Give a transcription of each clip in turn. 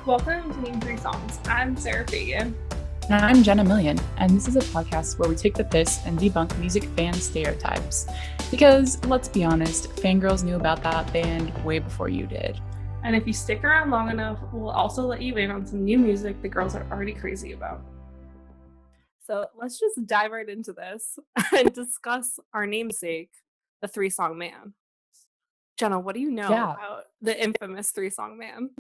Welcome to Name 3 Songs. I'm Sarah Fagan. And I'm Jenna Million, and this is a podcast where we take the piss and debunk music fan stereotypes. Because, let's be honest, fangirls knew about that band way before you did. And if you stick around long enough, we'll also let you in on some new music the girls are already crazy about. So let's just dive right into this and discuss our namesake, the 3-song man. Jenna, what do you know about the infamous 3-song man?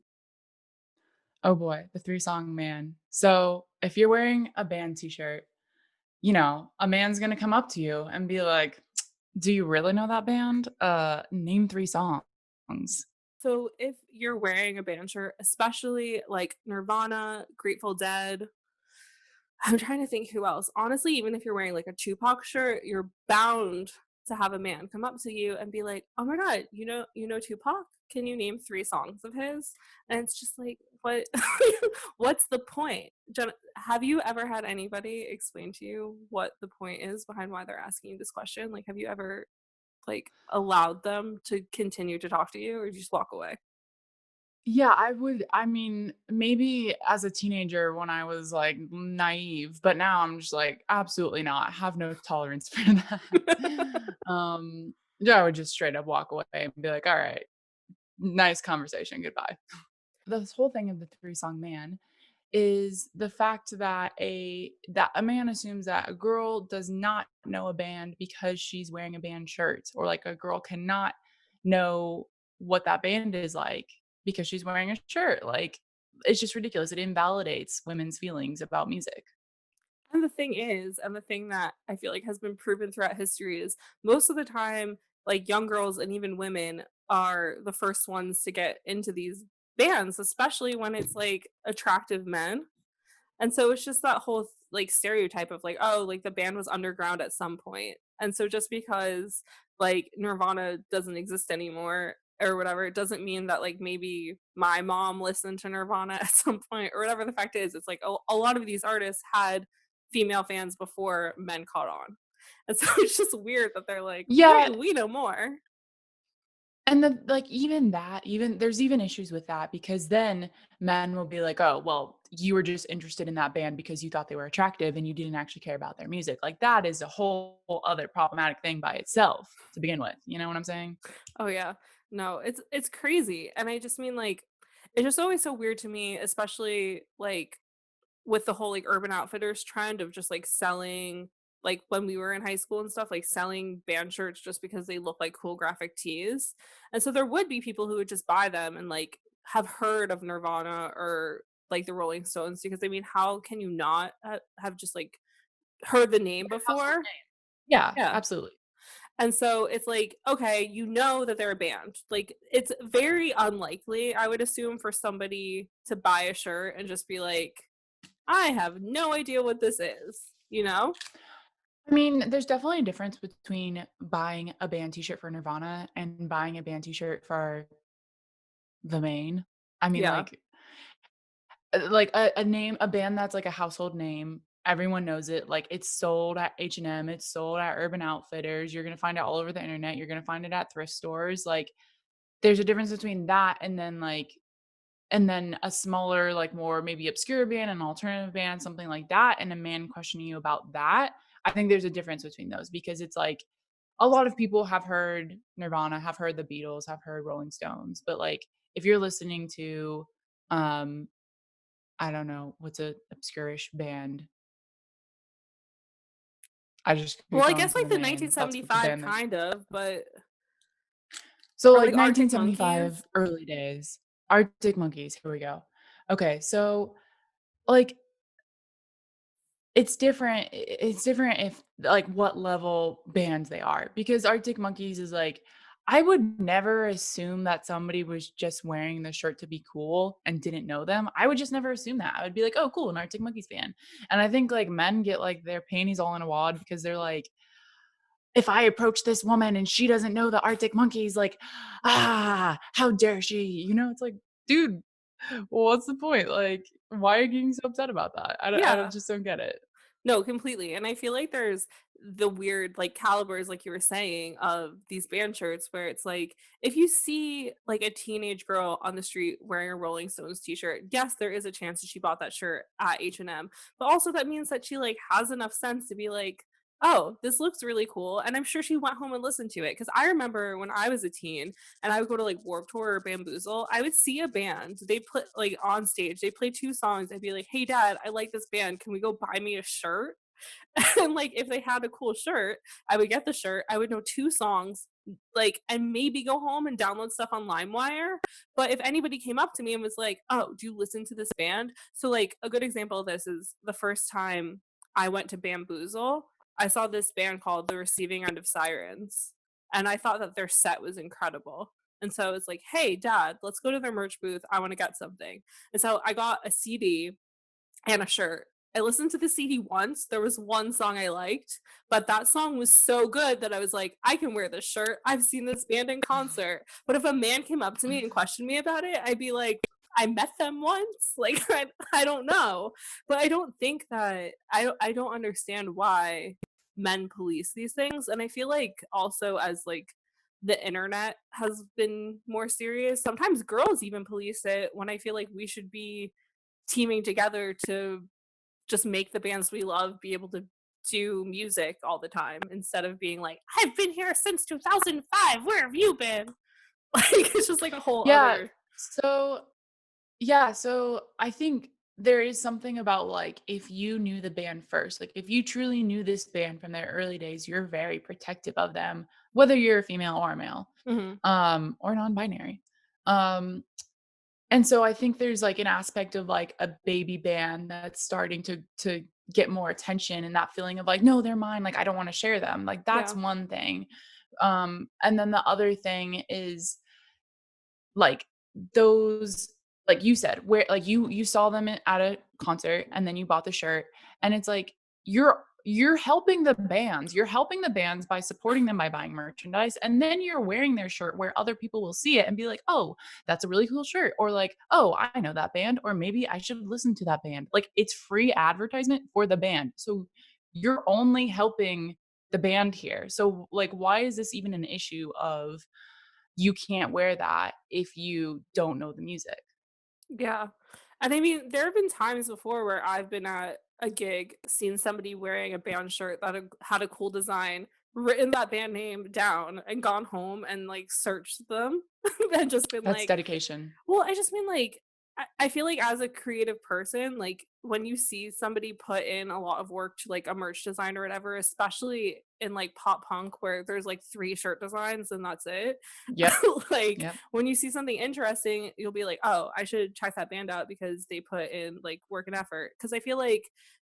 Oh boy, the 3-song man. So if you're wearing a band t-shirt, a man's gonna come up to you and be like, do you really know that band? Name 3 songs. So if you're wearing a band shirt, especially like Nirvana, Grateful Dead, I'm trying to think who else. Honestly, even if you're wearing like a Tupac shirt, you're bound to have a man come up to you and be like, "Oh my god, you know Tupac? Can you name 3 songs of his?" And it's just like, what what's the point? Jen, have you ever had anybody explain to you what the point is behind why they're asking you this question? Like, have you ever like allowed them to continue to talk to you, or you just walk away? Yeah, maybe as a teenager when I was like naive, but now I'm just like, absolutely not. I have no tolerance for that. Yeah, I would just straight up walk away and be like, all right, nice conversation, goodbye. This whole thing of the 3-song man is the fact that a man assumes that a girl does not know a band because she's wearing a band shirt, or like a girl cannot know what that band is like because she's wearing a shirt. Like, it's just ridiculous. It invalidates women's feelings about music. And the thing is, and the thing that I feel like has been proven throughout history is most of the time, like young girls and even women are the first ones to get into these bands, especially when it's like attractive men. And so it's just that whole like stereotype of like, oh, like the band was underground at some point. And so just because like Nirvana doesn't exist anymore or whatever, it doesn't mean that like maybe my mom listened to Nirvana at some point or whatever the fact is. It's like a lot of these artists had female fans before men caught on. And so it's just weird that they're like, Yeah, we know more. and then, like, even there's even issues with that because then men will be like, "Oh, well, you were just interested in that band because you thought they were attractive and you didn't actually care about their music." Like, that is a whole other problematic thing by itself to begin with. You know what I'm saying? Oh yeah. No, it's crazy. And I just mean like it's just always so weird to me, especially like with the whole like Urban Outfitters trend of just like selling like when we were in high school and stuff, like selling band shirts just because they look like cool graphic tees. And so there would be people who would just buy them and like have heard of Nirvana or like the Rolling Stones because I mean, how can you not have just like heard the name Household before? name. Yeah, Yeah. absolutely. And so it's like, okay, you know that they're a band. Like, it's very unlikely, I would assume, for somebody to buy a shirt and just be like, I have no idea what this is, you know? I mean, there's definitely a difference between buying a band t-shirt for Nirvana and buying a band t-shirt for The Maine. I mean, Yeah. like a band that's like a household name, everyone knows it, like, it's sold at H&M, it's sold at Urban Outfitters, you're gonna find it all over the internet, you're gonna find it at thrift stores, like, there's a difference between that and then a smaller, like, more maybe obscure band, an alternative band, something like that, and a man questioning you about that. I think there's a difference between those because it's like, a lot of people have heard Nirvana, have heard the Beatles, have heard Rolling Stones, but, like, if you're listening to, um I don't know, what's a obscure-ish band? I just could be Well, I throwing guess like some the names. That's what's a 1975 band that kind of, but so, or like, like Arctic Monkeys. 1975, early days. Arctic Monkeys, here we go. Okay, so, like, it's different if like, what level bands they are, because Arctic Monkeys is like, I would never assume that somebody was just wearing the shirt to be cool and didn't know them. I would just never assume that. I would be like, "Oh, cool, an Arctic Monkeys fan." And I think, like, men get, like, their panties all in a wad because they're like, if I approach this woman and she doesn't know the Arctic Monkeys, like, how dare she? It's like, dude, what's the point? Like, why are you getting so upset about that? I Yeah. just don't get it. No, completely, and I feel like there's the weird, like, calibers, like you were saying, of these band shirts where it's like, if you see, like, a teenage girl on the street wearing a Rolling Stones t-shirt, yes, there is a chance that she bought that shirt at H&M, but also that means that she, like, has enough sense to be like, "Oh, this looks really cool," and I'm sure she went home and listened to it. Because I remember when I was a teen and I would go to, like, Warped Tour or Bamboozle, I would see a band, they put like, on stage, they play 2 songs, I'd be like, "Hey, dad, I like this band, can we go buy me a shirt?" And, like, if they had a cool shirt, I would get the shirt, I would know 2 songs, like, and maybe go home and download stuff on LimeWire, but if anybody came up to me and was like, "Oh, do you listen to this band?" So, like, a good example of this is the first time I went to Bamboozle, I saw this band called The Receiving End of Sirens, and I thought that their set was incredible, and so I was like, "Hey, dad, let's go to their merch booth, I wanna get something." And so I got a CD and a shirt. I listened to the CD once, there was one song I liked, but that song was so good that I was like, "I can wear this shirt, I've seen this band in concert." But if a man came up to me and questioned me about it, I'd be like, "I met them once?" Like, I don't know. But I don't think that I don't understand why men police these things, and I feel like also as, like, the internet has been more serious, sometimes girls even police it when I feel like we should be teaming together to just make the bands we love be able to do music all the time instead of being like, "I've been here since 2005. Where have you been?" Like, it's just like a whole Yeah, other. so yeah, so I think there is something about, like, if you knew the band first, like, if you truly knew this band from their early days, you're very protective of them, whether you're a female or a male, Mhm. or non-binary. Um, and so I think there's, like, an aspect of, like, a baby band that's starting to get more attention and that feeling of, like, "No, they're mine, like, I don't wanna share them." Like, that's Yeah. one thing. And then the other thing is like, those like you said, where like, you saw them at a concert, and then you bought the shirt, and it's like, you're helping the bands. You're helping the bands by supporting them by buying merchandise, and then you're wearing their shirt where other people will see it and be like, "Oh, that's a really cool shirt," or like, "Oh, I know that band," or maybe I should listen to that band. Like, it's free advertisement for the band. So, you're only helping the band here. So, like, why is this even an issue of you can't wear that if you don't know the music? Yeah. And I mean, there have been times before where I've been at a gig, seen somebody wearing a band shirt that had a cool design, written that band name down, and gone home and, like, searched them and just been That's like, dedication. well, I just mean, like, I feel like as a creative person, like, when you see somebody put in a lot of work to, like, a merch design or whatever, especially in, like, pop punk where there's, like, 3 shirt designs and that's it. Yep, Like, yep. when you see something interesting, you'll be like, "Oh, I should check that band out because they put in, like, work and effort." Because I feel like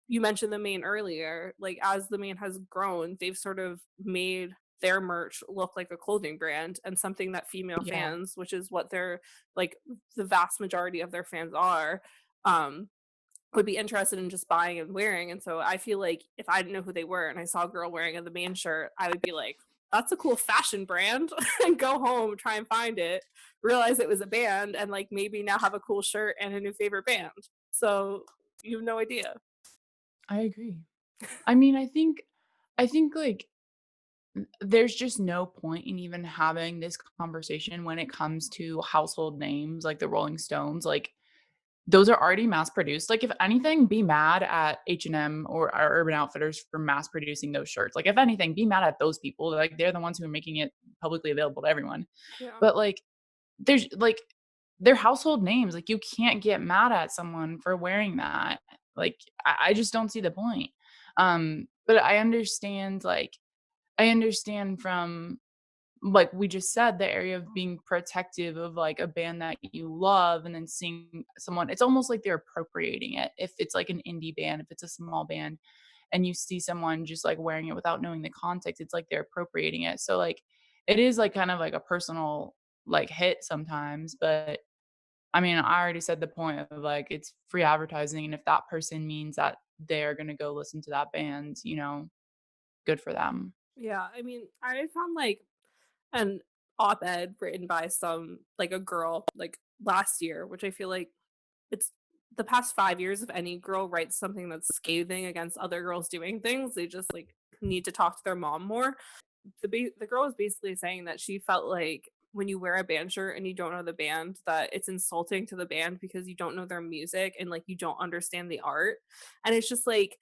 you mentioned the main earlier, like, as the main has grown, they've sort of made their merch look like a clothing brand and something that female Yeah, fans, which is what they're like, the vast majority of their fans are, um, would be interested in just buying and wearing, and so I feel like if I didn't know who they were and I saw a girl wearing a The Main shirt, I would be like, "That's a cool fashion brand," and go home, try and find it, realize it was a band, and, like, maybe now have a cool shirt and a new favorite band. So, you have no idea. I agree. I mean, I think, like, there's just no point in even having this conversation when it comes to household names like the Rolling Stones, like, those are already mass produced. Like, if anything, be mad at H&M or Urban Outfitters for mass producing those shirts. Like, if anything, be mad at those people, like, they're the ones who are making it publicly available to everyone. Yeah. But, like, there's like, they're household names, like, you can't get mad at someone for wearing that. Like, I just don't see the point. But I understand from, like we just said, the area of being protective of, like, a band that you love and then seeing someone it's almost like they're appropriating it. If it's, like, an indie band, if it's a small band, and you see someone just, like, wearing it without knowing the context, it's like they're appropriating it. So, like, it is, like, kind of like a personal, like, hit sometimes, but I mean, I already said the point of, like, it's free advertising, and if that person means that they're gonna go listen to that band, good for them. Yeah, I mean, I found, like, an op-ed written by some like, a girl, like, last year, which I feel like it's the past 5 years, if any girl writes something that's scathing against other girls doing things, they just, like, need to talk to their mom more. The girl was basically saying that she felt like when you wear a band shirt and you don't know the band, that it's insulting to the band because you don't know their music and, like, you don't understand the art, and it's just like,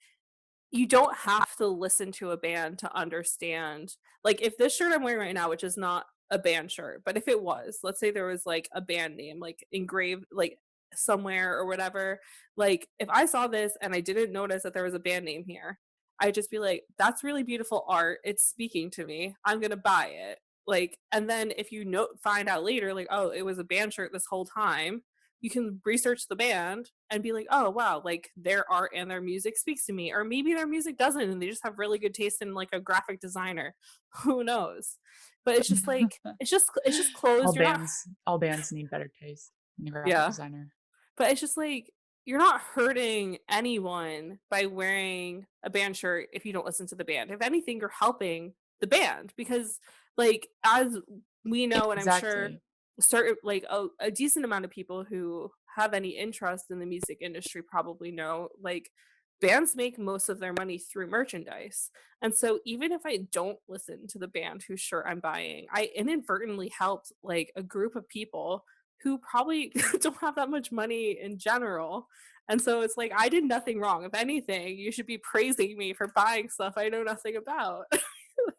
you don't have to listen to a band to understand like, if this shirt I'm wearing right now, which is not a band shirt, but if it was, let's say there was, like, a band name, like, engraved, like, somewhere or whatever, like, if I saw this and I didn't notice that there was a band name here, I'd just be like, "That's really beautiful art, it's speaking to me, I'm gonna buy it." Like, and then if you find out later, like, "Oh, it was a band shirt this whole time," you can research the band and be like, "Oh, wow, like, their art and their music speaks to me," or maybe their music doesn't, and they just have really good taste in, like, a graphic designer. Who knows? But it's just like it's just closed, you're not All bands need better taste in a graphic Yeah. designer. But it's just like, you're not hurting anyone by wearing a band shirt if you don't listen to the band. If anything, you're helping the band because, like, as we know, and I'm sure Exactly. certain like a decent amount of people who have any interest in the music industry probably know, like, bands make most of their money through merchandise. And so even if I don't listen to the band whose shirt I'm buying, I inadvertently helped like a group of people who probably don't have that much money in general. And so it's like I did nothing wrong. If anything, you should be praising me for buying stuff I know nothing about.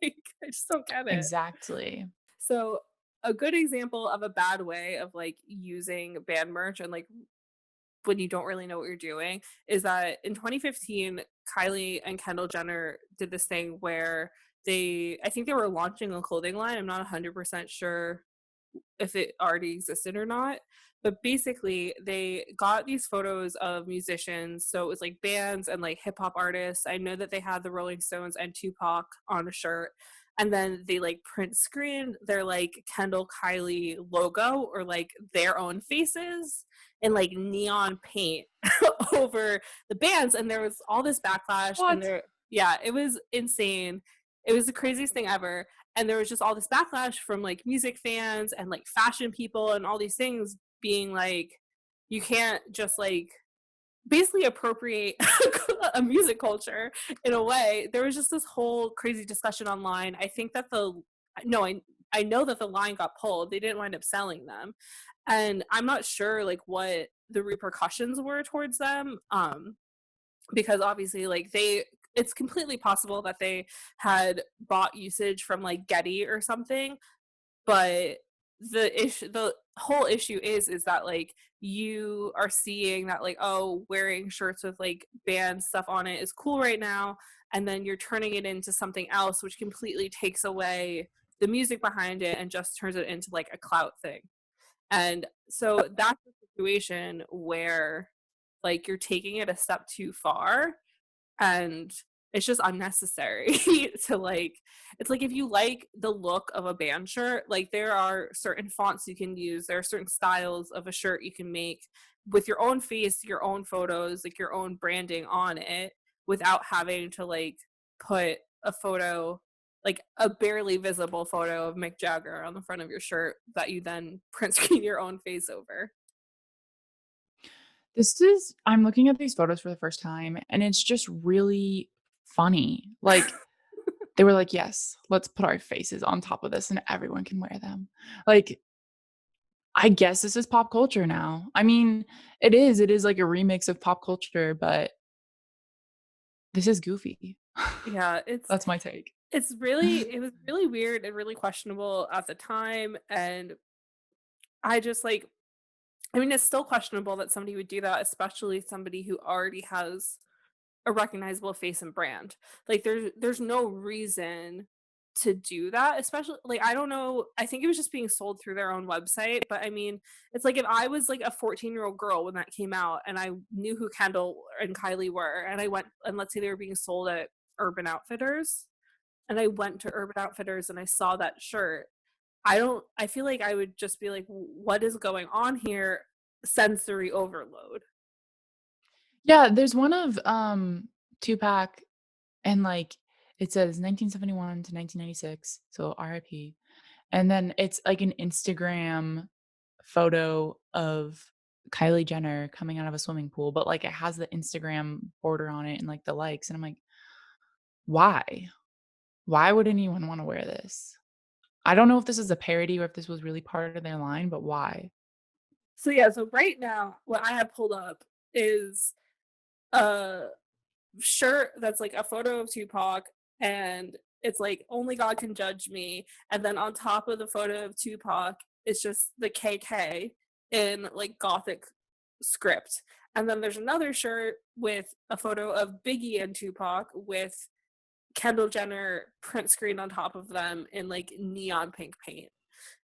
Like, I just don't get it. Exactly. So a good example of a bad way of like using band merch and like when you don't really know what you're doing is that in 2015 Kylie and Kendall Jenner did this thing where I think they were launching a clothing line. I'm not 100% sure if it already existed or not. But basically, they got these photos of musicians. So it was like bands and like hip hop artists. I know that they had the Rolling Stones and Tupac on a shirt. And then they like print screened their like Kendall Kylie logo or like their own faces in like neon paint over the bands. And there was all this backlash. And What? there, yeah, it was insane. It was the craziest thing ever, and there was just all this backlash from like music fans and like fashion people and all these things being like you can't just like basically appropriate a music culture in a way. There was just this whole crazy discussion online. I think that the no I know that the line got pulled. They didn't wind up selling them, and I'm not sure like what the repercussions were towards them because obviously like they it's completely possible that they had bought usage from like Getty or something, but the whole issue is that like you are seeing that like oh wearing shirts with like band stuff on it is cool right now, and then you're turning it into something else which completely takes away the music behind it and just turns it into like a clout thing. And so that's a situation where like you're taking it a step too far and it's just unnecessary to like it's like if you like the look of a band shirt, like there are certain fonts you can use, there are certain styles of a shirt you can make with your own face, your own photos, like your own branding on it without having to like put a photo like a barely visible photo of Mick Jagger on the front of your shirt that you then print screen your own face over. I'm looking at these photos for the first time, and it's just really funny. Like, they were like, "Yes, let's put our faces on top of this and everyone can wear them." Like, I guess this is pop culture now. I mean, it is like a remix of pop culture, but this is goofy. Yeah, That's my take. it was really weird and really questionable at the time, and I just like I mean, it's still questionable that somebody would do that, especially somebody who already has a recognizable face and brand. Like there's no reason to do that, especially like I don't know, I think it was just being sold through their own website, but I mean, it's like if I was like a 14-year-old girl when that came out and I knew who Kendall and Kylie were and I went and let's say they were being sold at Urban Outfitters and I went to Urban Outfitters and I saw that shirt, I feel like I would just be like, "What is going on here?" Sensory overload. Yeah, there's one of, Tupac, and, like, it says 1971 to 1996, so RIP, and then it's, like, an Instagram photo of Kylie Jenner coming out of a swimming pool, but, like, it has the Instagram border on it and, like, the likes, and I'm like, "Why? Why would anyone wanna wear this?" I don't know if this is a parody or if this was really part of their line, but why? So yeah, so right now, what I have pulled up is a shirt that's like a photo of Tupac, and it's like "Only God Can Judge Me," and then on top of the photo of Tupac, it's just the KK in like Gothic script. And then there's another shirt with a photo of Biggie and Tupac with Kendall Jenner print screen on top of them in like neon pink paint.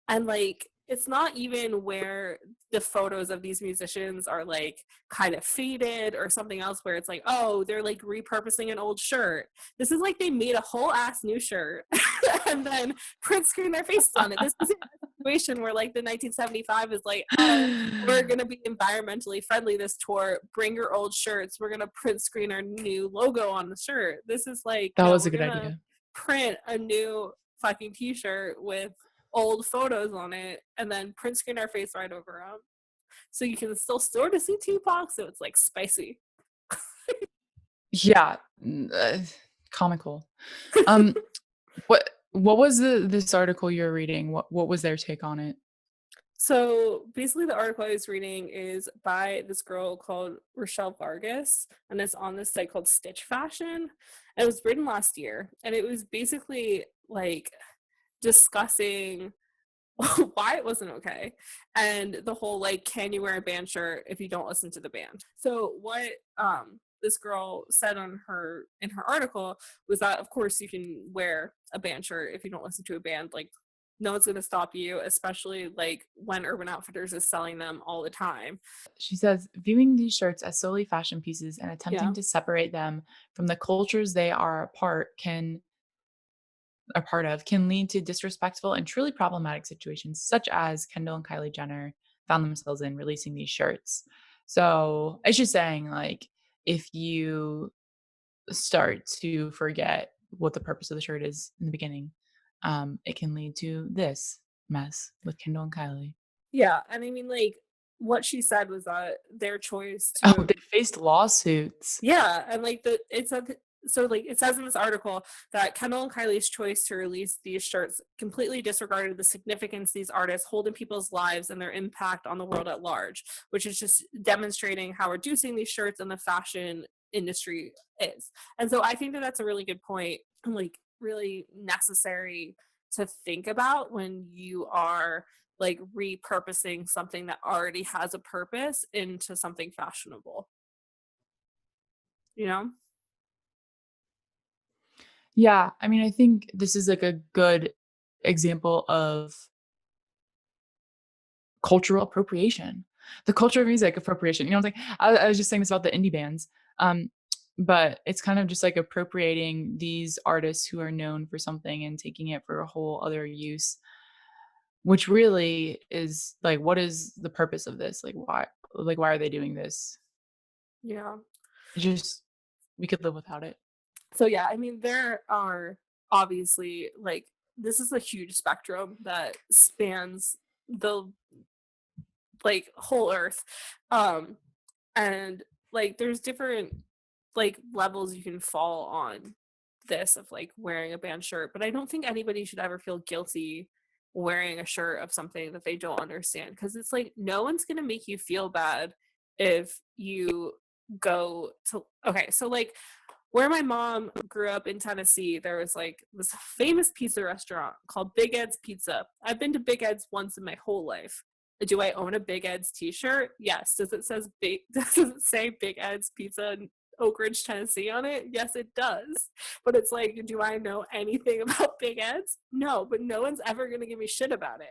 And like it's not even where the photos of these musicians are like kind of faded or something else where it's like, oh, they're like repurposing an old shirt. This is like they made a whole ass new shirt and then print screen their faces on it. This is a situation where like the 1975 is like, oh, we're gonna be environmentally friendly this tour. Bring your old shirts. We're gonna print screen our new logo on the shirt. This is like, That no, was a we're good gonna idea. print a new fucking t-shirt with old photos on it and then print screen our face right over them. So you can still sort of see Tupac, so it's like spicy. Yeah, comical. Um, what was this article you're reading? What was their take on it? So basically, the article I was reading is by this girl called Rochelle Vargas, and it's on this site called Stitch Fashion. And it was written last year, and it was basically like discussing why it wasn't okay and the whole like can you wear a band shirt if you don't listen to the band. So what this girl said on her in her article was that of course you can wear a band shirt if you don't listen to a band. Like no one's going to stop you, especially like when Urban Outfitters is selling them all the time. She says, viewing these shirts as solely fashion pieces and attempting Yeah. to separate them from the cultures they are a part of can lead to disrespectful and truly problematic situations, such as Kendall and Kylie Jenner found themselves in releasing these shirts. So it's just saying, like, if you start to forget what the purpose of the shirt is in the beginning, it can lead to this mess with Kendall and Kylie. Yeah, and I mean like what she said was that their choice Oh, to they faced lawsuits. yeah, and like the it said so like it says in this article that Kendall and Kylie's choice to release these shirts completely disregarded the significance these artists hold in people's lives and their impact on the world at large, which is just demonstrating how reducing these shirts and the fashion industry is. And so I think that that's a really good point and like really necessary to think about when you are like repurposing something that already has a purpose into something fashionable, you know? Yeah, I mean, I think this is like a good example of cultural appropriation. The culture of music appropriation. You know what I'm saying? I was just saying this about the indie bands. Um, but it's kind of just like appropriating these artists who are known for something and taking it for a whole other use, which really is like, what is the purpose of this? Like why are they doing this? Yeah. It just we could live without it. So yeah, I mean there are obviously like this is a huge spectrum that spans the like whole earth. Um and like there's different like levels you can fall on this of like wearing a band shirt, but I don't think anybody should ever feel guilty wearing a shirt of something that they don't understand because it's like no one's going to make you feel bad if you go to okay, so like where my mom grew up in Tennessee, there was like this famous pizza restaurant called Big Ed's Pizza. I've been to Big Ed's once in my whole life. Do I own a Big Ed's t-shirt? Yes. Does it say Big Ed's Pizza in Oak Ridge, Tennessee on it? Yes, it does. But it's like, do I know anything about Big Ed's? No, but no one's ever gonna give me shit about it.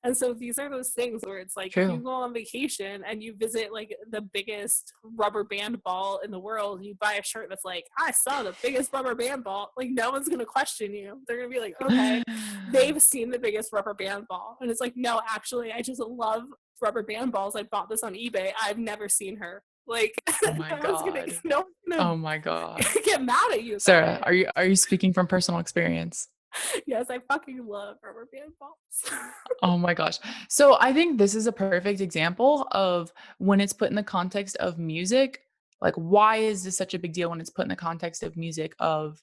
And so these are those things where it's like you True. go on vacation and you visit like the biggest rubber band ball in the world and you buy a shirt that's like, I saw the biggest rubber band ball. Like no one's gonna question you. They're gonna be like, okay, they've seen the biggest rubber band ball. And it's like, no, actually, I just love rubber band balls. I bought this on eBay. I've never seen her. Like Oh my god. no one's gonna Oh my god. get mad at you about Sarah, it. are you speaking from personal experience? Yes, I fucking love rubber band balls. Oh my gosh. So I think this is a perfect example of when it's put in the context of music, like why is this such a big deal when it's put in the context of music of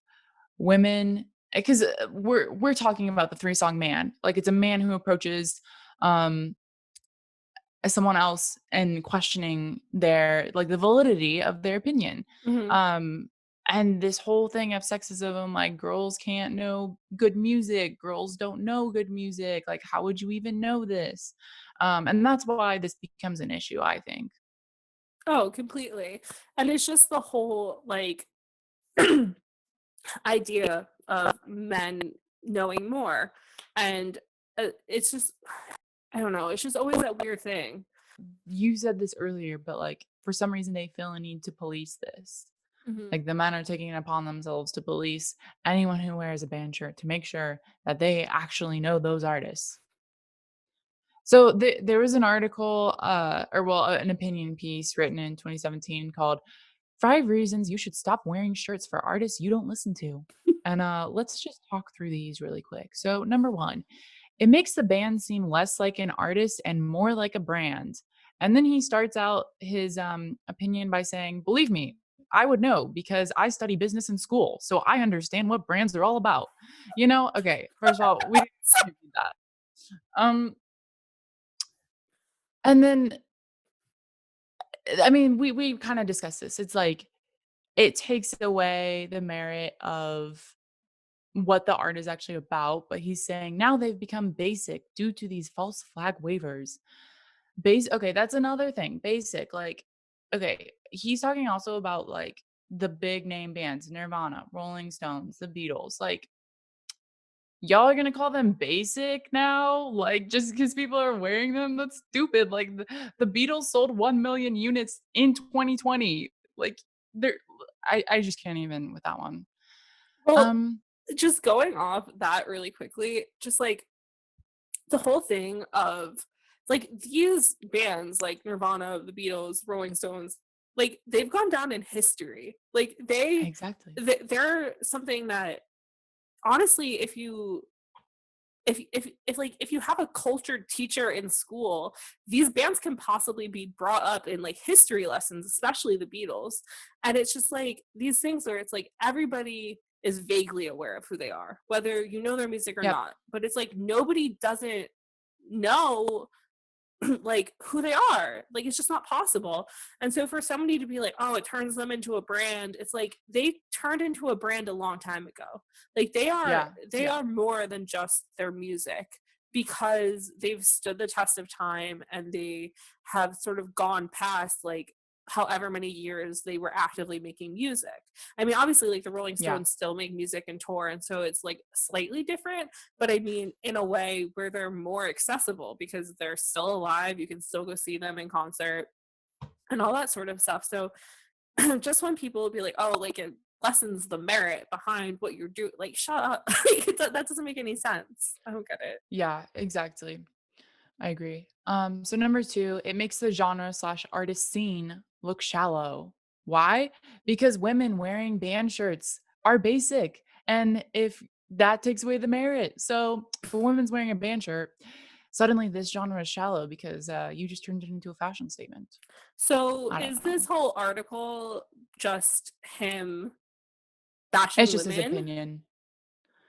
women, because we're talking about the three-song man. Like it's a man who approaches um someone else and questioning their like the validity of their opinion. Mhm. Um and this whole thing of sexism, like girls can't know good music, girls don't know good music. Like, how would you even know this? And that's why this becomes an issue, I think. Oh, completely. And it's just the whole, like, idea of men knowing more, and, it's just I don't know, it's just always that weird thing. You said this earlier, but like for some reason they feel a need to police this. Mhm. Like the men are taking it upon themselves to police anyone who wears a band shirt to make sure that they actually know those artists. So there was an article, or well, an opinion piece written in 2017 called "Five Reasons You Should Stop Wearing Shirts for Artists You Don't Listen to." And let's just talk through these really quick. So, number one, it makes the band seem less like an artist and more like a brand. And then he starts out his opinion by saying, "Believe me, I would know because I study business in school, so I understand what brands are all about." Okay, first of all, we didn't need that. Um, and then I mean, we kind of discussed this. It's like it takes away the merit of what the art is actually about, but he's saying now they've become basic due to these false flag waivers. Okay, that's another thing. Basic, like, okay, he's talking also about like the big name bands, Nirvana, Rolling Stones, the Beatles. Like, y'all are gonna call them basic now? Like, just because people are wearing them? That's stupid. Like, the Beatles sold 1 million units in 2020. Like, they're, I just can't even with that one. Well, Um, just going off that really quickly, just, like, the whole thing of, like, these bands, like Nirvana, the Beatles, Rolling Stones, like, they've gone down in history. Like, exactly. they're something that honestly, if you have a cultured teacher in school, these bands can possibly be brought up in like history lessons, especially the Beatles. And it's just like these things where it's like everybody is vaguely aware of who they are, whether you know their music or Yep. not. But it's like nobody doesn't know like who they are. Like it's just not possible. And so for somebody to be like, "Oh, it turns them into a brand." It's like they turned into a brand a long time ago. Like Yeah. they Yeah. are more than just their music because they've stood the test of time and they have sort of gone past like however many years they were actively making music. I mean, obviously like the Rolling Yeah. Stones still make music and tour and so it's like slightly different, but I mean, in a way where they're more accessible because they're still alive. You can still go see them in concert and all that sort of stuff. So just when people will be like, oh, like it lessens the merit behind what you're doing, like, shut up. That doesn't make any sense. I don't get it. Yeah, exactly. I agree. So number 2, it makes the genre slash artist scene look shallow. Why? Because women wearing band shirts are basic. And if that takes away the merit. So if a woman's wearing a band shirt, suddenly this genre is shallow because you just turned it into a fashion statement. So I don't is this know. whole article just him It's bashing just his women? opinion,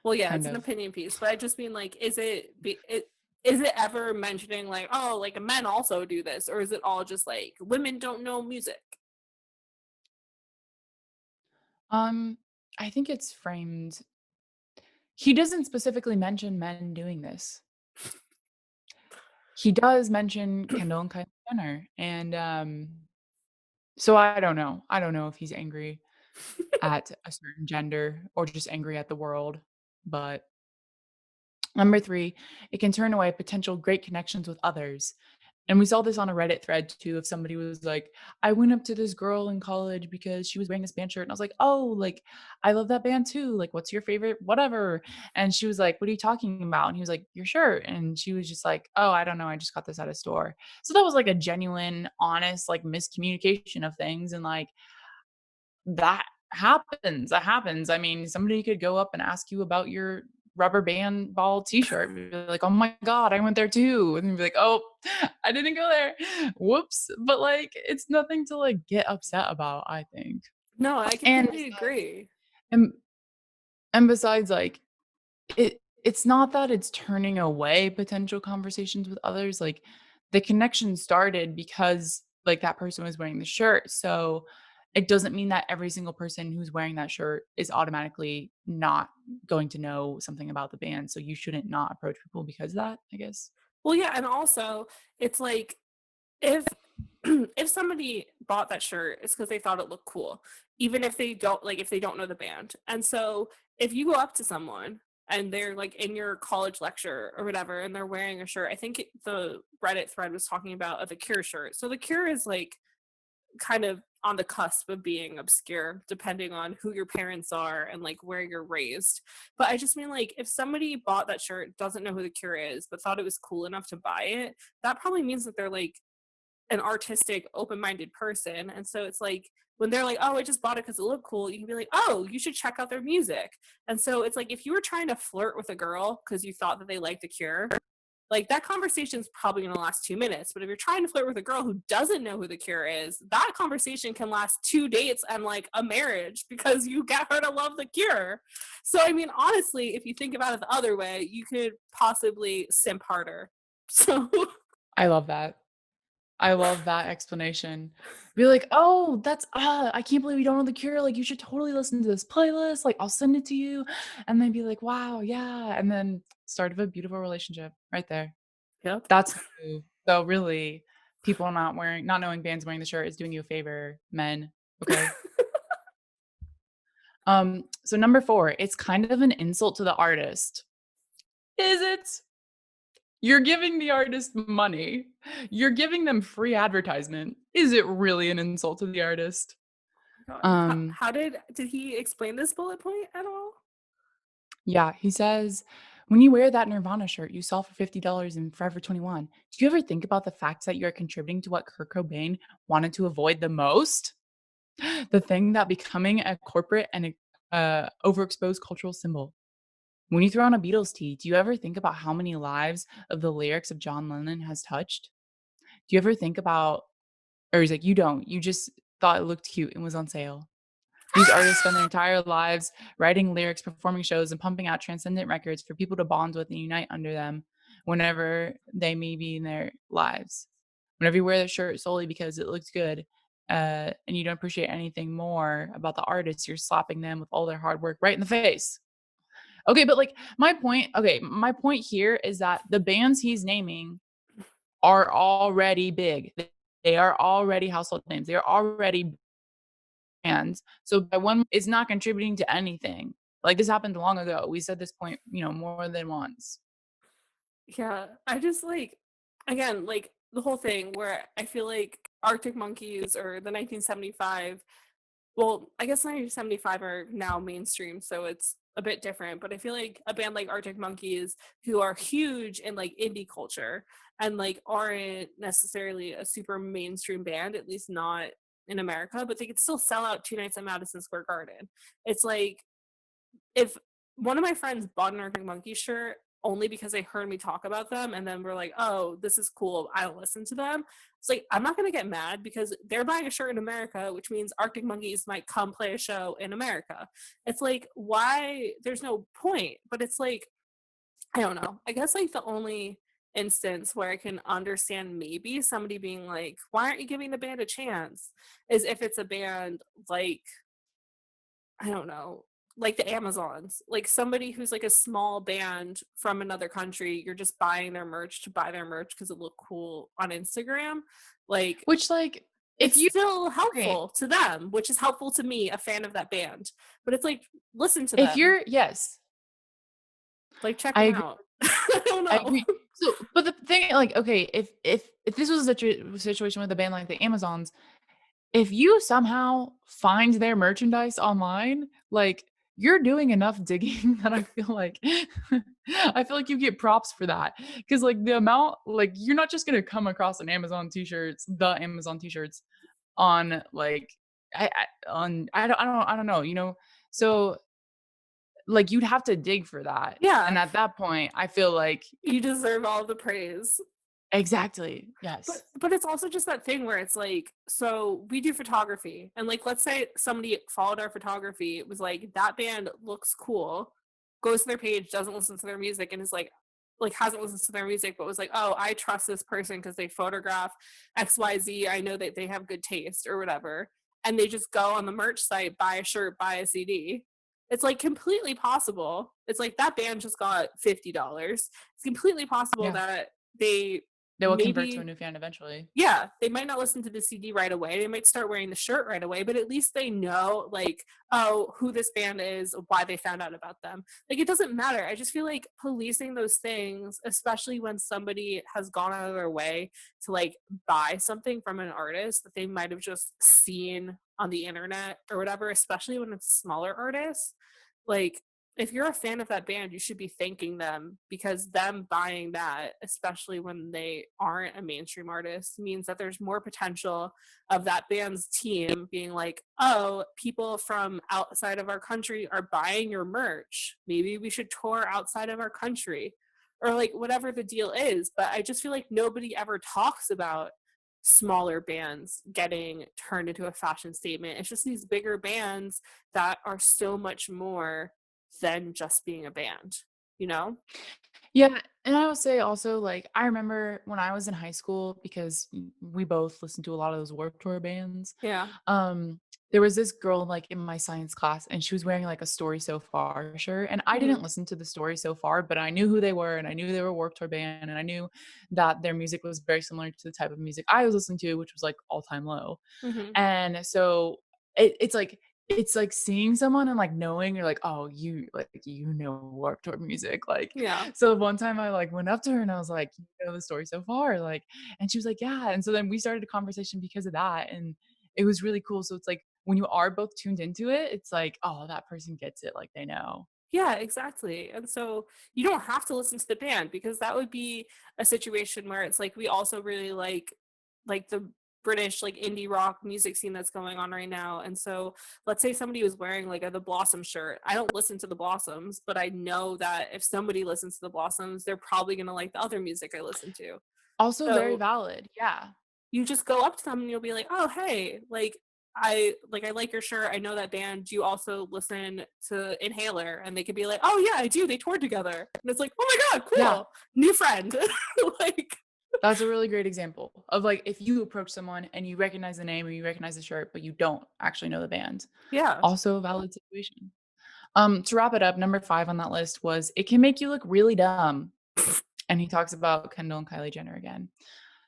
Well, yeah, it's kind an of. opinion piece, but I just mean like, is it ever mentioning like, oh, like men also do this, or is it all just like women don't know music? Um, I think it's framed. He doesn't specifically mention men doing this. He does mention Kendall and Kylie Jenner, and, so I don't know. I don't know if he's angry at a certain gender or just angry at the world, but number 3, it can turn away potential great connections with others. And we saw this on a Reddit thread too, if somebody was like, "I went up to this girl in college because she was wearing this band shirt," and I was like, "Oh, like, I love that band too, like, what's your favorite whatever?" And she was like, "What are you talking about?" And he was like, "Your shirt," and she was just like, "Oh, I don't know, I just got this at a store." So that was like a genuine, honest, like, miscommunication of things, and, like, that happens, I mean, somebody could go up and ask you about your rubber band ball t-shirt. Be like, "Oh my god, I went there too." And be like, "Oh, I didn't go there. Whoops." But, like, it's nothing to, like, get upset about, I think. No, I And completely besides agree. and and besides, like, it's not that it's turning away potential conversations with others, like, the connection started because, like, that person was wearing the shirt, so it doesn't mean that every single person who's wearing that shirt is automatically not going to know something about the band, so you shouldn't not approach people because of that, I guess. Well, yeah, and also, it's like if if somebody bought that shirt, it's because they thought it looked cool, even if they don't like, if they don't know the band, and so, if you go up to someone and they're, like, in your college lecture or whatever, and they're wearing a shirt, I think the Reddit thread was talking about The Cure shirt. So The Cure is, like, kind of on the cusp of being obscure depending on who your parents are and, like, where you're raised. But I just mean, like, if somebody bought that shirt, doesn't know who The Cure is, but thought it was cool enough to buy it, that probably means that they're, like, an artistic, open-minded person, and so it's like when they're like, "Oh, I just bought it because it looked cool," you can be like, "Oh, you should check out their music." And so it's like if you were trying to flirt with a girl because you thought that they liked The Cure, like that conversation's probably gonna last 2 minutes, but if you're trying to flirt with a girl who doesn't know who The Cure is, that conversation can last 2 dates and, like, a marriage because you get her to love The Cure. So, I mean, honestly, if you think about it the other way, you could possibly simp harder. So I love that. I love that explanation. Be like, "Oh, that's I can't believe you don't know The Cure, like, you should totally listen to this playlist, like, I'll send it to you," and then be like, "Wow, yeah," and then start of a beautiful relationship right there. Yep. That's the move. So, really, people not knowing bands wearing the shirt is doing you a favor, men, okay? So number 4, it's kind of an insult to the artist. Is it? You're giving the artist money. You're giving them free advertisement. Is it really an insult to the artist? God, Um, how did he explain this bullet point at all? yeah, he says, "When you wear that Nirvana shirt you saw for $50 in Forever 21, do you ever think about the fact that you're contributing to what Kurt Cobain wanted to avoid the most? The thing that becoming a corporate and a overexposed cultural symbol. When you throw on a Beatles tee, do you ever think about how many lives of the lyrics of John Lennon has touched? Do you ever think about," or he's like, "You don't. You just thought it looked cute and was on sale." These artists spend their entire lives writing lyrics, performing shows, and pumping out transcendent records for people to bond with and unite under them whenever they may be in their lives. Whenever you wear the shirt solely because it looks good, and you don't appreciate anything more about the artist, you're slapping them with all their hard work right in the face. Okay, but like my point here is that the bands he's naming are already big. They are already household names. They are already brands. So by one is not contributing to anything. Like this happened long ago. We said this point, more than once. Yeah, I just like again, like the whole thing where I feel like Arctic Monkeys or the 1975, well, I guess 1975 are now mainstream, so it's a bit different, but I feel like a band like Arctic Monkeys who are huge in like indie culture and like aren't necessarily a super mainstream band, at least not in America, but they could still sell out 2 nights at Madison Square Garden. It's like if one of my friends bought an Arctic Monkey shirt only because they heard me talk about them and then were like, "Oh, this is cool. I'll listen to them." It's like I'm not gonna get mad because they're buying a shirt in America, which means Arctic Monkeys might come play a show in America. It's like why there's no point, but it's like I don't know. I guess like the only instance where I can understand maybe somebody being like, "Why aren't you giving the band a chance?" is if it's a band like I don't know, like the Amazons, like somebody who's like a small band from another country, you're just buying their merch to buy their merch because it looked cool on Instagram. Like Which like if it's you still okay, helpful to them, which is helpful to me, a fan of that band. But it's like, listen to if them, you're yes, like check I them agree. out. I don't I know. agree. So, but the thing like okay, if this was a situation with a band like the Amazons, if you somehow find their merchandise online, like, you're doing enough digging that I feel like I feel like you get props for that. Because like, the amount like, you're not just gonna come across the Amazon T-shirts on, like, I don't know, So, like, you'd have to dig for that, Yeah, and at that point, I feel like you deserve all the praise. exactly, yes. But it's also just that thing where it's like, so we do photography, and, like, let's say somebody followed our photography, it was like, "That band looks cool," goes to their page, doesn't listen to their music, and is like, hasn't listened to their music, but was like, "Oh, I trust this person because they photograph XYZ, I know that they have good taste," or whatever, and they just go on the merch site, buy a shirt, buy a CD. It's, like, completely possible. It's like, that band just got $50. It's completely possible Yeah, that they they will convert to a maybe new fan eventually. yeah, they might not listen to the CD right away, they might start wearing the shirt right away, but at least they know, like, oh, who this band is, why they found out about them. Like, it doesn't matter. I just feel like policing those things, especially when somebody has gone out of their way to, like, buy something from an artist that they might have just seen on the internet or whatever, especially when it's smaller artists, like, if you're a fan of that band, you should be thanking them because them buying that, especially when they aren't a mainstream artist, means that there's more potential of that band's team being like, oh, people from outside of our country are buying your merch. Maybe we should tour outside of our country or like whatever the deal is. But I just feel like nobody ever talks about smaller bands getting turned into a fashion statement. It's just these bigger bands that are so much more than just being a band, you know? Yeah, and I will say also, like, I remember when I was in high school because we both listened to a lot of those Warped Tour bands. Yeah. Um, there was this girl, like, in my science class, and she was wearing, like, a Story So Far shirt, and I didn't Mhm. listen to the Story So Far, but I knew who they were, and I knew they were a Warped Tour band, and I knew that their music was very similar to the type of music I was listening to, which was, like, all-time low. Mhm. And so it's like seeing someone and, like, knowing you're like, "Oh, you know Warped Tour music," like, Yeah. so one time I, like, went up to her and I was like, "You know the Story So Far?" Like, and she was like, "Yeah," and so then we started a conversation because of that, and it was really cool, so it's like, when you are both tuned into it, it's like, "Oh, that person gets it, like, they know." Yeah, exactly. And so you don't have to listen to the band because that would be a situation where it's like we also really like the British like indie rock music scene that's going on right now. And so let's say somebody was wearing like a The Blossom shirt. I don't listen to The Blossoms, but I know that if somebody listens to The Blossoms, they're probably going to like the other music I listen to. Also very So valid, yeah. you just go up to them and you'll be like, "Oh, hey, I like your shirt. I know that band. Do you also listen to Inhaler?" And they could be like, "Oh yeah, I do. They toured together." And it's like, "Oh my god, Yeah. cool. New friend." Like, That's a really great example of, like, if you approach someone and you recognize the name or you recognize the shirt, but you don't actually know the band. yeah. Also a valid situation. To wrap it up, number 5 on that list was, "It can make you look really dumb," and he talks about Kendall and Kylie Jenner again.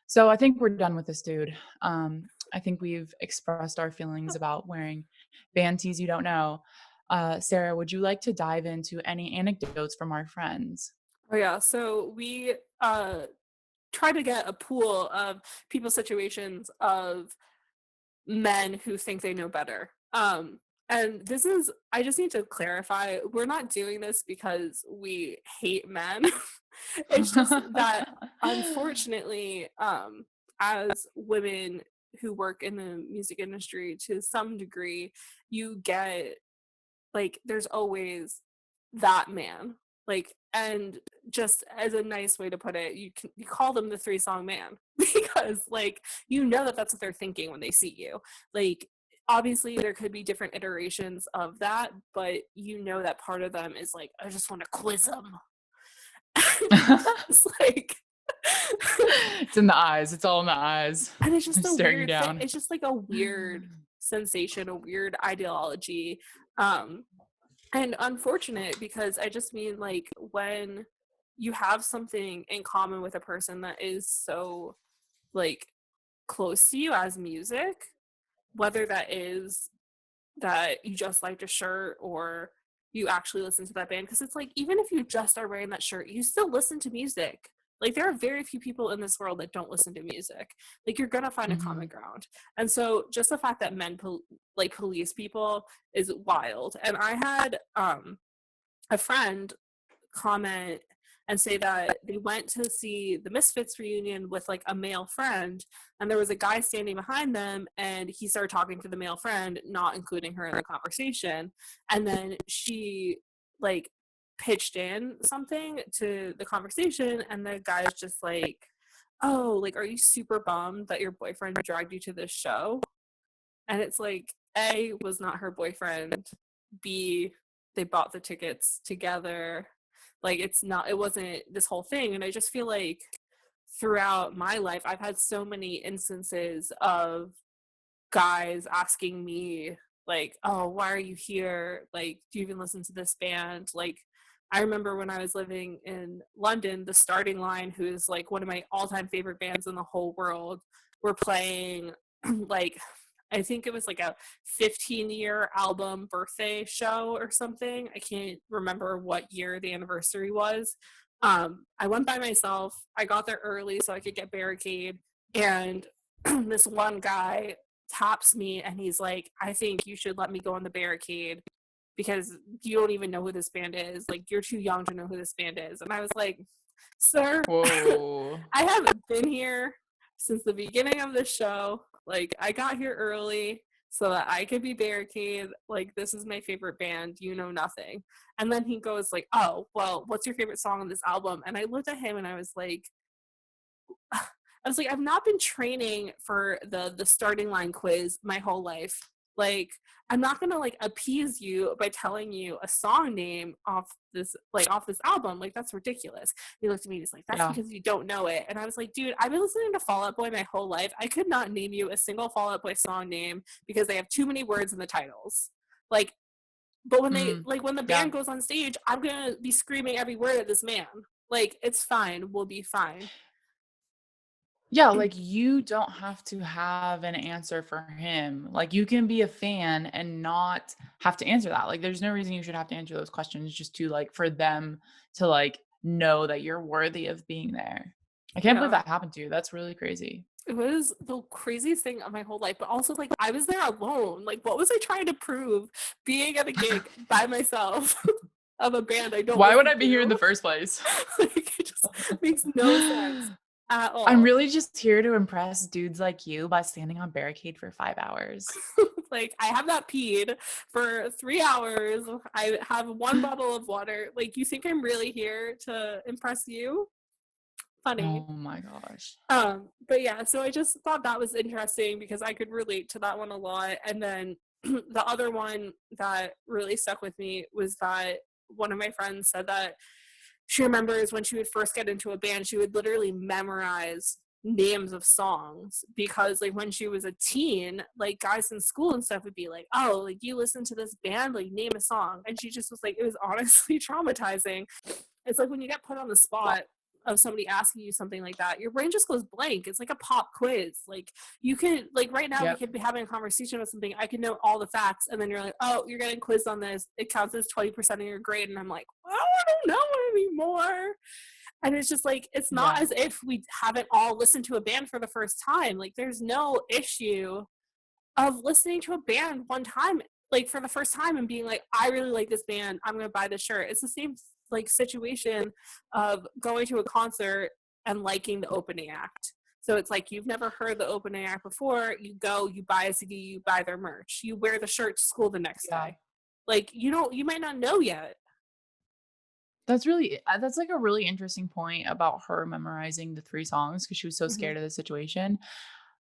So I think we're done with this dude. I think we've expressed our feelings about wearing band tees you don't know. Sarah, would you like to dive into any anecdotes from our friends? Oh yeah. So we try to get a pool of people's situations of men who think they know better. And this is, I just need to clarify, we're not doing this because we hate men. It's just that unfortunately, as women who work in the music industry to some degree, you get like there's always that man. Like, and just as a nice way to put it, you call them the three-song man because like you know that that's what they're thinking when they see you. Like obviously there could be different iterations of that, but you know that part of them is like I just want to quiz them. It's like It's in the eyes, it's all in the eyes. and it's They're just a staring you weird thing. down. It's just like a weird sensation, a weird ideology. Um And unfortunate because I just mean like when you have something in common with a person that is so like close to you as music, whether that is that you just liked a shirt or you actually listen to that band, because it's like even if you just are wearing that shirt, you still listen to music. Like there are very few people in this world that don't listen to music. Like you're gonna find a common Mhm. ground. And so just the fact that like police people is wild. And I had a friend comment and say that they went to see the Misfits reunion with like a male friend, and there was a guy standing behind them, and he started talking to the male friend, not including her in the conversation. And then she like, pitched in something to the conversation, and the guy's just like, "Oh, like, are you super bummed that your boyfriend dragged you to this show?" And it's like, A, was not her boyfriend, B, they bought the tickets together. Like, it wasn't this whole thing, and I just feel like throughout my life, I've had so many instances of guys asking me like, "Oh, why are you here? Like, do you even listen to this band?" Like, I remember when I was living in London, the Starting Line, who is like one of my all-time favorite bands in the whole world, were playing like I think it was like a 15-year album birthday show or something. I can't remember what year the anniversary was. I went by myself. I got there early so I could get barricade, and this one guy taps me and he's like, "I think you should let me go on the barricade because you don't even know who this band is. Like, you're too young to know who this band is." And I was like, "Sir, Whoa. I have been here since the beginning of the show. Like, I got here early so that I could be barricade. Like, this is my favorite band. You know nothing." And then he goes like, "Oh, well, what's your favorite song on this album?" And I looked at him and I was like, I've not been training for the Starting Line quiz my whole life. Like, I'm not gonna like appease you by telling you a song name off this album. Like, that's ridiculous. He looked at me and he's like, "That's Yeah. because you don't know it." And I was like, "Dude, I've been listening to Fall Out Boy my whole life. I could not name you a single Fall Out Boy song name because they have too many words in the titles." Like, but Mm. when the Yeah. band goes on stage, I'm gonna be screaming every word at this man. Like, it's fine. We'll be fine. Yeah, like, you don't have to have an answer for him. Like, you can be a fan and not have to answer that. Like, there's no reason you should have to answer those questions just to, like, for them to, like, know that you're worthy of being there. I can't believe Yeah. that happened to you. That's really crazy. It was the craziest thing of my whole life, but also, like, I was there alone. Like, what was I trying to prove being at a gig by myself of a band I don't Why would listen I be here in the to? first place? Like, it just makes no sense at I'm all. really just here to impress dudes like you by standing on barricade for 5 hours. Like, I have not peed for 3 hours. I have 1 bottle of water. Like, you think I'm really here to impress you? Funny. Oh my gosh. But yeah, so I just thought that was interesting because I could relate to that one a lot. And then the other one that really stuck with me was that one of my friends said that she remembers when she would first get into a band, she would literally memorize names of songs because like when she was a teen, like guys in school and stuff would be like, "Oh, like you listen to this band, like name a song." And she just was like, it was honestly traumatizing. It's like when you get put on the spot of somebody asking you something like that, your brain just goes blank. It's like a pop quiz. Like you can like right now we Yep. could be having a conversation about something. I can know all the facts, and then you're like, "Oh, you're getting quizzed on this. It counts as 20% of your grade." And I'm like, "Oh, I don't know anymore." And it's just like it's not Yeah. as if we haven't all listened to a band for the first time. Like there's no issue of listening to a band one time, like for the first time, and being like, "I really like this band. I'm gonna buy this shirt." It's the same like situation of going to a concert and liking the opening act. So it's like you've never heard the opening act before. You go, you buy a CD, you buy their merch, you wear the shirt to school the next Yeah. day. Like you might not know yet. That's, like, a really interesting point about her memorizing the 3 songs because she was so Mhm. scared of the situation.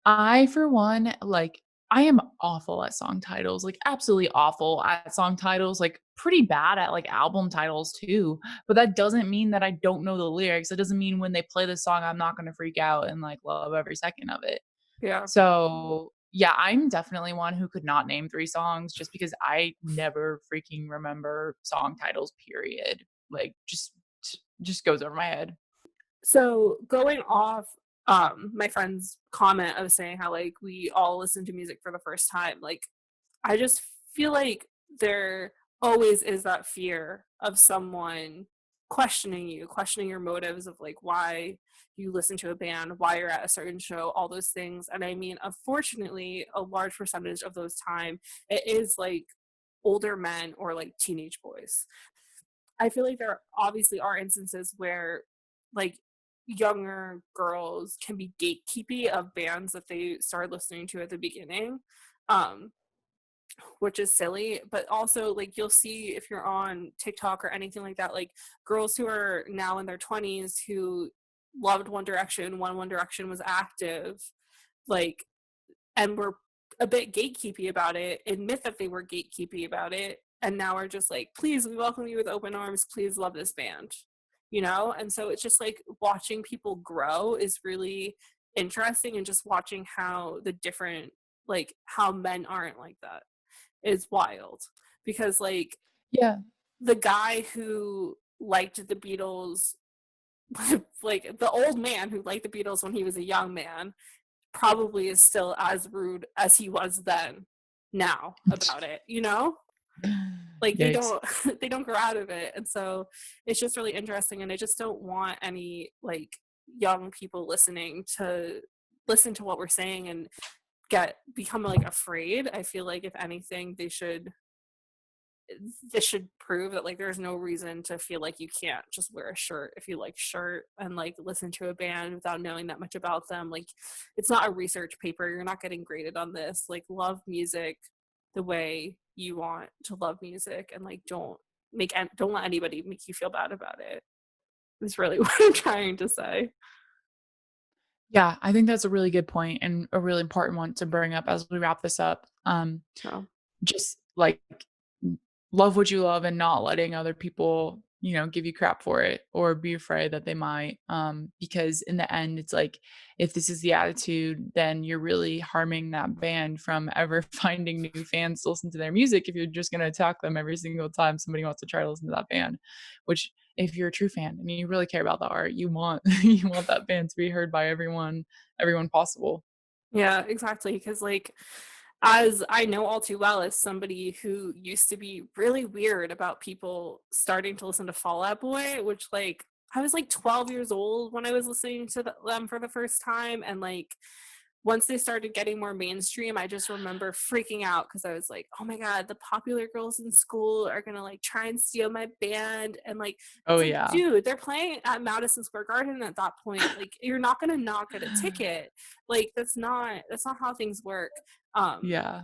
I, for one, like, I am awful at song titles, like, absolutely awful at song titles, like, pretty bad at, like, album titles too, but that doesn't mean that I don't know the lyrics. It doesn't mean when they play the song, I'm not gonna freak out and, like, love every second of it. Yeah. So, yeah, I'm definitely one who could not name 3 songs just because I never freaking remember song titles, period. Like, just goes over my head. So going off my friend's comment of saying how like we all listen to music for the first time, like I just feel like there always is that fear of someone questioning you, questioning your motives of like why you listen to a band, why you're at a certain show, all those things. And I mean, unfortunately, a large percentage of those time it is like older men or like teenage boys. I feel like there obviously are instances where like younger girls can be gatekeepy of bands that they started listening to at the beginning. Um, which is silly. But also, like, you'll see if you're on TikTok or anything like that, like girls who are now in their 20s who loved One Direction when One Direction was active, like, and were a bit gatekeepy about it, admit that they were gatekeepy about it, and now are just like, please, we welcome you with open arms. Please love this band, you know? And so it's just like watching people grow is really interesting, and just watching how the different, like, how men aren't like that is wild. Because, like, Yeah. the guy who liked the Beatles, like the old man who liked the Beatles when he was a young man, probably is still as rude as he was then now about it, you know? Like, they Yikes. don't they don't grow out of it. And so it's just really interesting, and I just don't want any, like, young people listening to listen to what we're saying and get become, like, afraid. I feel like if anything, this should prove that, like, there's no reason to feel like you can't just wear a shirt if you like shirt, and like listen to a band without knowing that much about them. Like, it's not a research paper, you're not getting graded on this. Like, love music the way you want to love music, and like, don't let anybody make you feel bad about it. Is really what I'm trying to say. Yeah, I think that's a really good point and a really important one to bring up as we wrap this up. So Just like love what you love and not letting other people, give you crap for it or be afraid that they might. Because in the end, it's like if this is the attitude, then you're really harming that band from ever finding new fans to listen to their music if you're just going to attack them every single time somebody wants to try to listen to that band. Which, if you're a true fan and you really care about the art, you want you want that band to be heard by everyone possible. yeah, exactly. Because, like, as I know all too well, as somebody who used to be really weird about people starting to listen to Fall Out Boy, which, like, I was like 12 years old when I was listening to them for the first time. And, like, once they started getting more mainstream, I just remember freaking out because I was like, oh my God, the popular girls in school are going to, like, try and steal my band. And, like, Oh it's like, yeah. dude, they're playing at Madison Square Garden at that point. Like, you're not going to not get a ticket. Like, that's not how things work. Um, Yeah.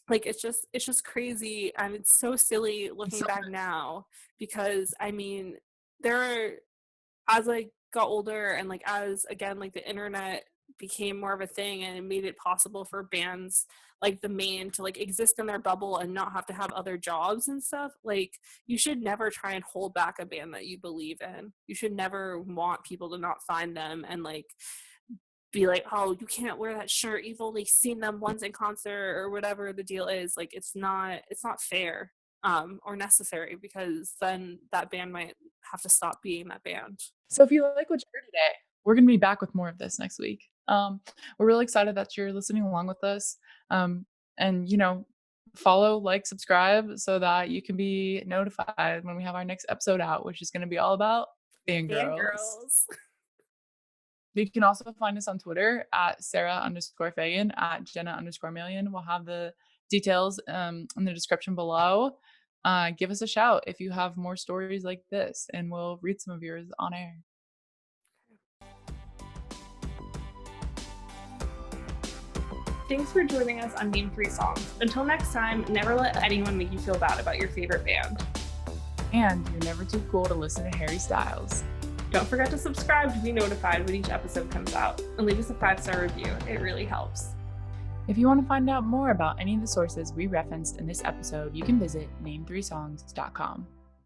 like, it's just crazy, and it's so silly looking So back now. Because I mean, there are as I got older, and like, as again, like, the internet became more of a thing, and it made it possible for bands like the main to, like, exist in their bubble and not have to have other jobs and stuff. Like, you should never try and hold back a band that you believe in. You should never want people to not find them and, like, be like, oh, you can't wear that shirt, you've only seen them once in concert, or whatever the deal is. Like, it's not fair, or necessary, because then that band might have to stop being that band. So if you like what you heard today, we're gonna be back with more of this next week. We're really excited that you're listening along with us. And follow, like, subscribe so that you can be notified when we have our next episode out, which is gonna be all about fangirls. Fangirls. You can also find us on Twitter at Sarah_Fagan, at Jenna_Million. We'll have the details in the description below. Give us a shout if you have more stories like this, and we'll read some of yours on air. Thanks for joining us on Name 3 Songs. Until next time, never let anyone make you feel bad about your favorite band. And you're never too cool to listen to Harry Styles. Don't forget to subscribe to be notified when each episode comes out, and leave us a 5-star review. It really helps. If you want to find out more about any of the sources we referenced in this episode, you can visit name3songs.com.